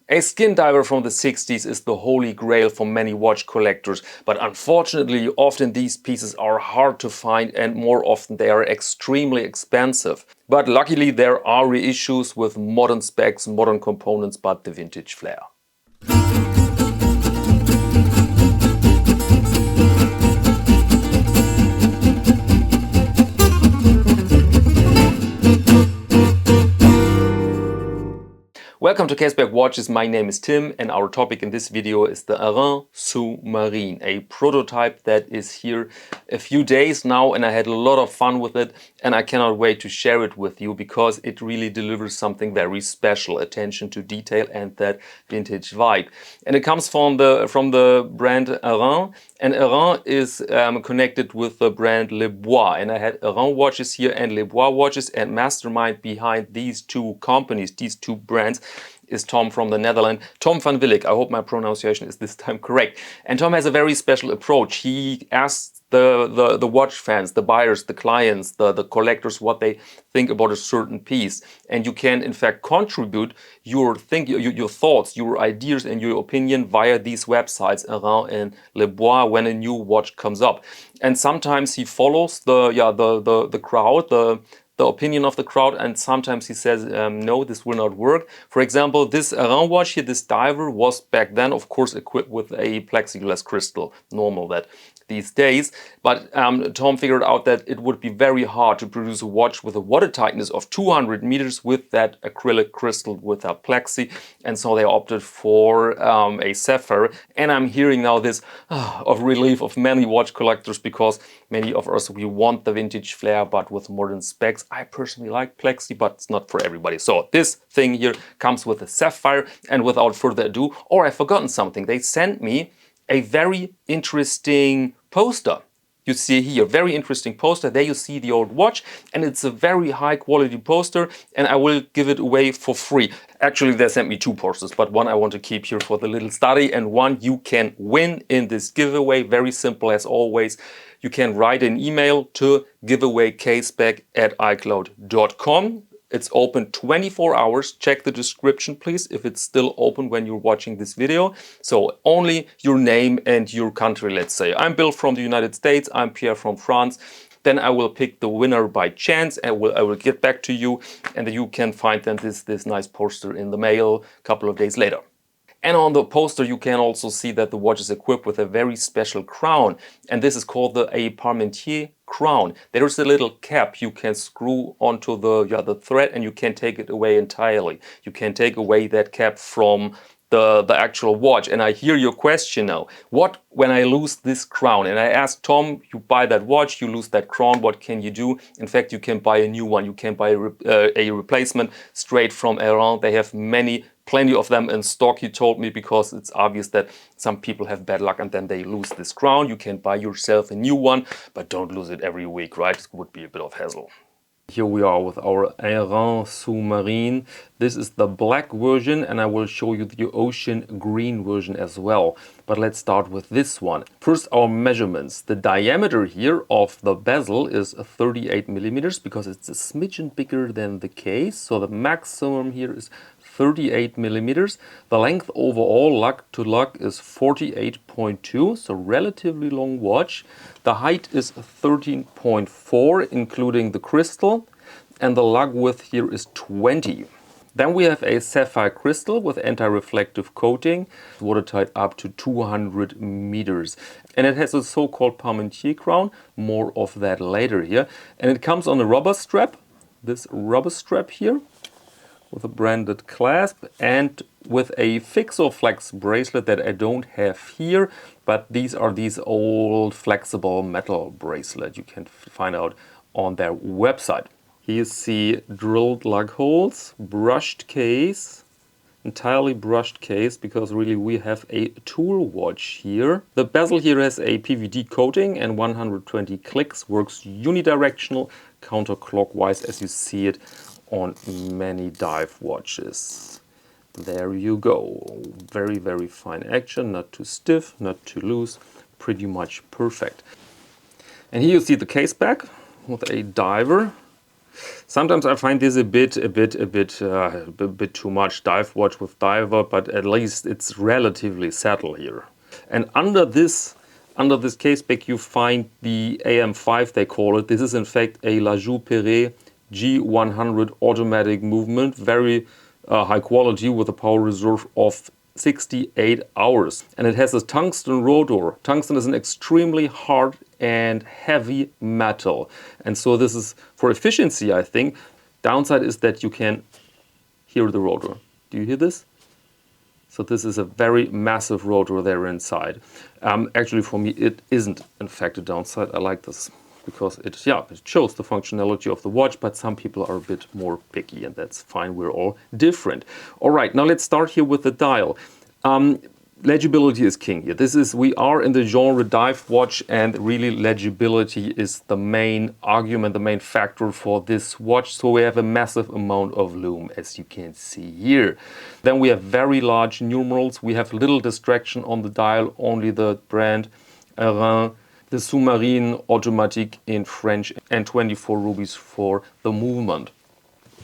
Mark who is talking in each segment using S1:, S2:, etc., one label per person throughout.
S1: A skin diver from the 60s is the holy grail for many watch collectors, but unfortunately often these pieces are hard to find and more often they are extremely expensive. But luckily there are reissues with modern specs, modern components, but the vintage flair. Welcome to Caseback Watches, my name is Tim and our topic in this video is the Airain Sous-Marine, a prototype that is here a few days now and I had a lot of fun with it and I cannot wait to share it with you because it really delivers something very special, attention to detail and that vintage vibe. And it comes from the brand Airan, and Airan is connected with the brand Le Bois, and I had Airan watches here and Le Bois watches, and mastermind behind these two companies, these two brands, is Tom from the Netherlands, Tom van Willik. I hope my pronunciation is this time correct. And Tom has a very special approach. He asks the watch fans, the buyers, the clients, the collectors, what they think about a certain piece. And you can in fact contribute your thoughts, your ideas and your opinion via these websites, Airan and Le Bois, when a new watch comes up. And sometimes he follows the crowd, the opinion of the crowd, and sometimes he says, no, this will not work. For example, this Airan watch here, this diver, was back then, of course, equipped with a plexiglass crystal, normal that these days. But Tom figured out that it would be very hard to produce a watch with a water tightness of 200 meters with that acrylic crystal with a plexi, and so they opted for a sapphire. And I'm hearing now this of relief of many watch collectors because many of us, we want the vintage flair but with modern specs. I personally like plexi, but it's not for everybody. So this thing here comes with a sapphire, and without further ado, or I've forgotten something, they sent me a very interesting poster. You see here, very interesting poster. There you see the old watch, and it's a very high quality poster, and I will give it away for free. Actually, they sent me two posters, but one I want to keep here for the little study, and one you can win in this giveaway. Very simple as always. You can write an email to giveawaycaseback@icloud.com. It's open 24 hours. Check the description, please, if it's still open when you're watching this video. So only your name and your country, let's say. I'm Bill from the United States. I'm Pierre from France. Then I will pick the winner by chance and I will get back to you. And then you can find then this nice poster in the mail a couple of days later. And on the poster you can also see that the watch is equipped with a very special crown, and this is called a Parmentier crown. There is a little cap you can screw onto the thread and you can take it away entirely. You can take away that cap from the actual watch. And I hear your question now, what when I lose this crown? And I asked Tom, you buy that watch, you lose that crown, what can you do? In fact, you can buy a new one. You can buy a replacement straight from Airan. They have plenty of them in stock, he told me, because it's obvious that some people have bad luck and then they lose this crown. You can buy yourself a new one, but don't lose it every week, right? It would be a bit of hassle. Here we are with our Airain Sous-Marine. This is the black version and I will show you the ocean green version as well. But let's start with this one. First, our measurements. The diameter here of the bezel is 38 millimeters because it's a smidgen bigger than the case. So the maximum here is 38 millimeters. The length overall, lug to lug, is 48.2, so relatively long watch. The height is 13.4, including the crystal, and the lug width here is 20. Then we have a sapphire crystal with anti-reflective coating, watertight up to 200 meters. And it has a so-called Parmentier crown, more of that later here. And it comes on a rubber strap, this rubber strap here, with a branded clasp and with a fix or flex bracelet that I don't have here, but these are these old flexible metal bracelet you can find out on their website. Here you see drilled lug holes, brushed case, entirely brushed case, because really we have a tool watch here. The bezel here has a PVD coating and 120 clicks, works unidirectional, counterclockwise as you see it on many dive watches. There you go. Very, very fine action, not too stiff, not too loose, pretty much perfect. And here you see the case back with a diver Sometimes I find this a bit too much. Dive watch with diver, but at least it's relatively subtle here. And under this caseback you find the AM5, they call it. This is in fact a L'Igibility G100 automatic movement, very high quality with a power reserve of 68 hours. And it has a tungsten rotor. Tungsten is an extremely hard and heavy metal. And so this is for efficiency, I think. Downside is that you can hear the rotor. Do you hear this? So this is a very massive rotor there inside. Actually, for me, it isn't in fact a downside. I like this because it shows the functionality of the watch, but some people are a bit more picky, and that's fine. We're all different. All right, now let's start here with the dial. Legibility is king here. We are in the genre dive watch, and really legibility is the main argument, the main factor for this watch. So we have a massive amount of lume, as you can see here. Then we have very large numerals. We have little distraction on the dial, only the brand Airain, the Sous-Marine Automatique in French, and 24 rubies for the movement.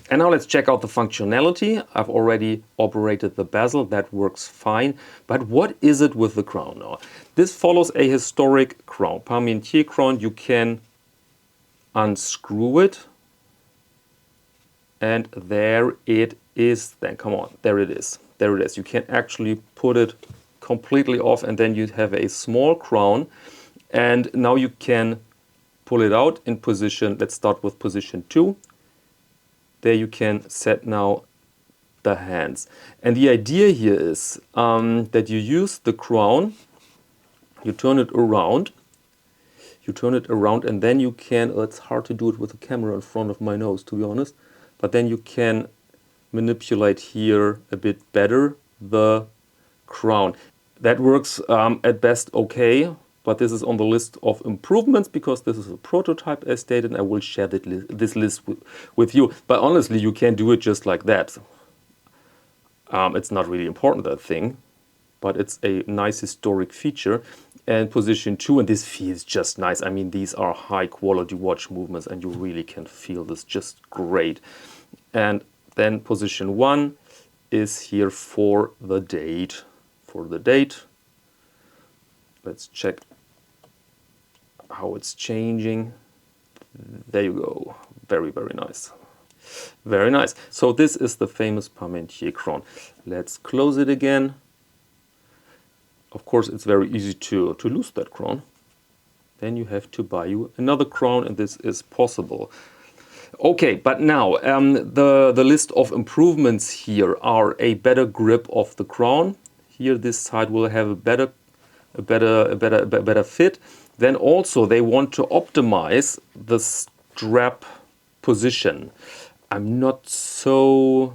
S1: And now let's check out the functionality. I've already operated the bezel, that works fine. But what is it with the crown now? This follows a historic crown, Parmentier crown. You can unscrew it, and there it is. Then come on, there it is. There it is. You can actually put it completely off, and then you have a small crown. And now you can pull it out in position. Let's start with position 2. There you can set now the hands. And the idea here is that you use the crown, you turn it around, and then you can, it's hard to do it with the camera in front of my nose, to be honest, but then you can manipulate here a bit better the crown. That works at best okay. But this is on the list of improvements because this is a prototype as stated, and I will share this list with you. But honestly, you can do it just like that. It's not really important, that thing, but it's a nice historic feature. And position 2, and this feels just nice. I mean, these are high quality watch movements, and you really can feel this just great. And then position 1 is here for the date. Let's check how it's changing. There you go. Very, very nice. Very nice. So this is the famous Parmentier crown. Let's close it again. Of course, it's very easy to lose that crown. Then you have to buy you another crown, and this is possible. Okay, but now the list of improvements here are a better grip of the crown. Here, this side will have a better fit. Then also they want to optimize the strap position. I'm not so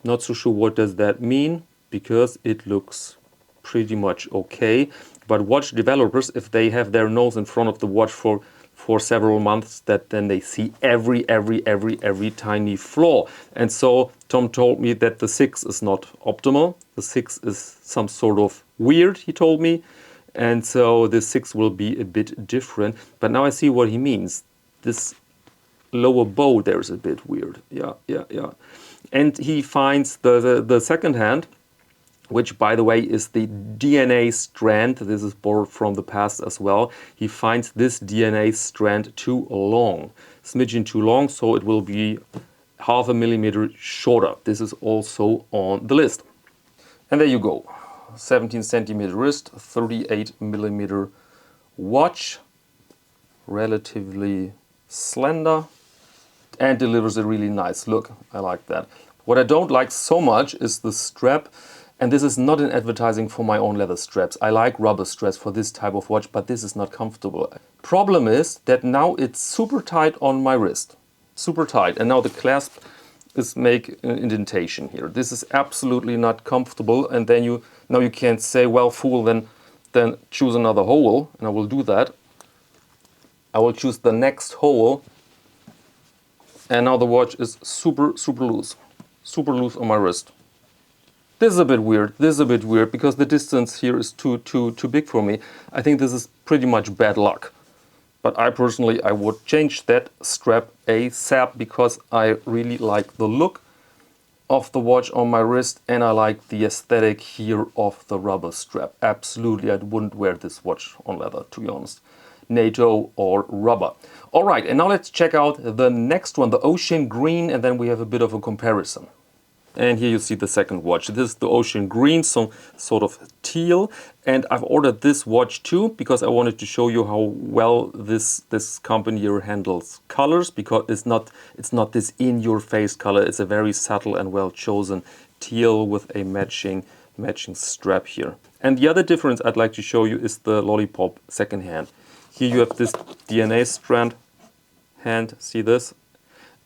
S1: sure what does that mean, because it looks pretty much okay. But watch developers, if they have their nose in front of the watch for several months, that then they see every tiny flaw. And so Tom told me that the 6 is not optimal. The 6 is some sort of weird, he told me. And so the 6 will be a bit different. But now I see what he means. This lower bow there is a bit weird. Yeah. And he finds the second hand, which by the way is the DNA strand. This is borrowed from the past as well. He finds this DNA strand too long, smidgen too long, so it will be 0.5 millimeter shorter. This is also on the list. And there you go. 17 centimeter wrist, 38 millimeter watch, relatively slender, and delivers a really nice look. I like that. What I don't like so much is the strap, and this is not an advertising for my own leather straps. I like rubber straps for this type of watch, but this is not comfortable. Problem is that now it's super tight on my wrist, super tight, and now the clasp is make an indentation here. This is absolutely not comfortable, and then now you can't say, well, fool, then choose another hole, and I will do that. I will choose the next hole, and now the watch is super loose on my wrist. This is a bit weird. Because the distance here is too big for me. I think this is pretty much bad luck. But I personally, I would change that strap ASAP because I really like the look of the watch on my wrist and I like the aesthetic here of the rubber strap. Absolutely, I wouldn't wear this watch on leather, to be honest. NATO or rubber. All right, and now let's check out the next one, the ocean green, and then we have a bit of a comparison. And here you see the second watch. This is the ocean green, so sort of teal. And I've ordered this watch too because I wanted to show you how well this company here handles colors, because it's not this in-your-face color. It's a very subtle and well-chosen teal with a matching strap here. And the other difference I'd like to show you is the Lollipop second hand. Here you have this DNA strand hand. See this?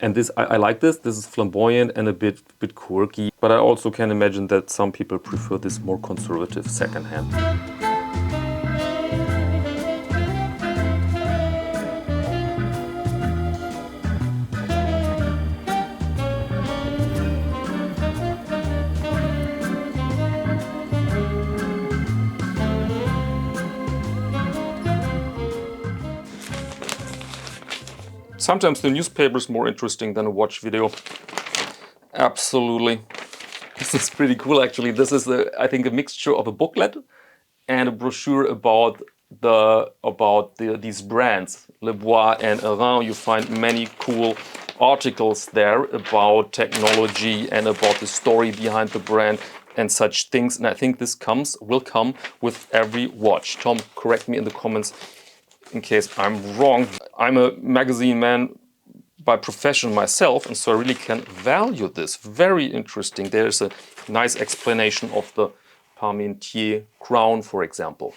S1: And this, I like this. This is flamboyant and a bit quirky. But I also can imagine that some people prefer this more conservative second hand. Sometimes the newspaper is more interesting than a watch video. Absolutely. This is pretty cool actually. This is, I think, a mixture of a booklet and a brochure about these brands, Le Bois and Airan. You find many cool articles there about technology and about the story behind the brand and such things. And I think this will come with every watch. Tom, correct me in the comments in case I'm wrong. I'm a magazine man by profession myself, and so I really can value this. Very interesting. There's a nice explanation of the Parmentier crown, for example.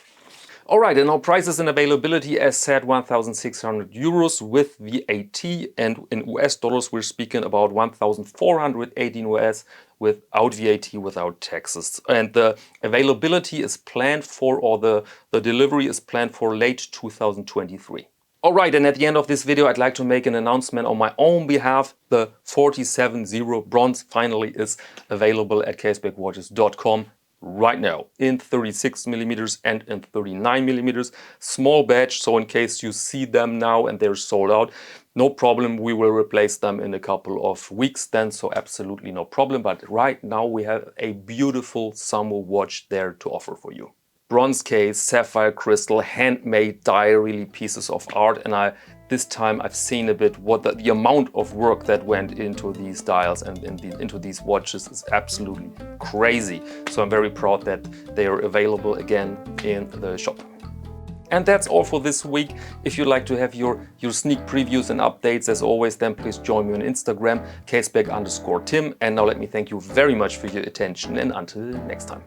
S1: All right, and now prices and availability, as said, 1,600 euros with VAT, and in US dollars we're speaking about 1,418 US without VAT, without taxes. And the availability is planned for, or the delivery is planned for late 2023. All right, and at the end of this video, I'd like to make an announcement on my own behalf. The 47-0 bronze finally is available at casebackwatches.com right now in 36mm and in 39mm. Small batch, so in case you see them now and they're sold out, no problem, we will replace them in a couple of weeks then, so absolutely no problem. But right now we have a beautiful summer watch there to offer for you. Bronze case, sapphire crystal, handmade diary pieces of art, and this time I've seen a bit what the amount of work that went into these dials and into these watches is absolutely crazy. So I'm very proud that they are available again in the shop. And that's all for this week. If you'd like to have your sneak previews and updates, as always, then please join me on Instagram, caseback_Tim. And now let me thank you very much for your attention, and until next time.